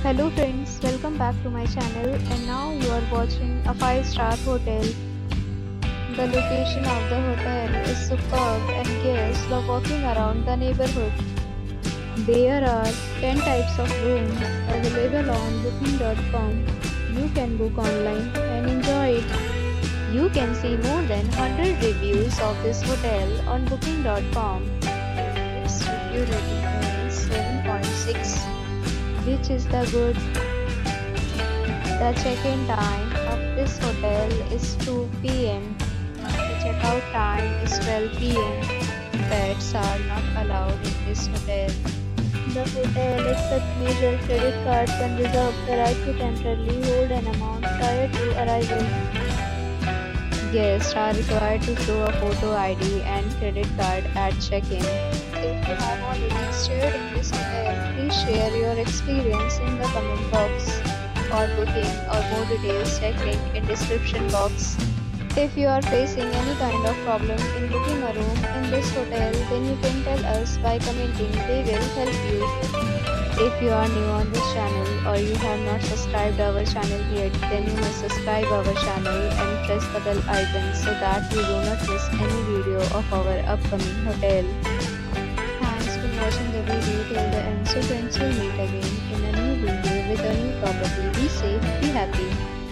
Hello friends, welcome back to my channel and now you are watching a 5-star hotel. The location of the hotel is superb and guests love walking around the neighborhood. There are 10 types of rooms available on booking.com. You can book online and enjoy it. You can see more than 100 reviews of this hotel on booking.com. Its review rating is 7.6, which is the good. The check-in time of this hotel is 2 p.m. The check-out time is 12 p.m. Pets are not allowed in this hotel. The hotel accepts major credit cards and reserves the right to temporarily hold an amount prior to arrival. Guests are required to show a photo ID and credit card at check-in. If you have already stayed in this hotel, please share your experience in the comment box. For booking or more details, check link in description box. If you are facing any kind of problem in booking a room in this hotel, then you can tell us by commenting. We will help you. If you are new on this channel or you have not subscribed our channel yet, then you must subscribe our channel and press the bell icon so that you do not miss any video of our upcoming hotel. Thanks for watching the video till the end. So friends, will meet again in a new video with a new property. Be safe, be happy.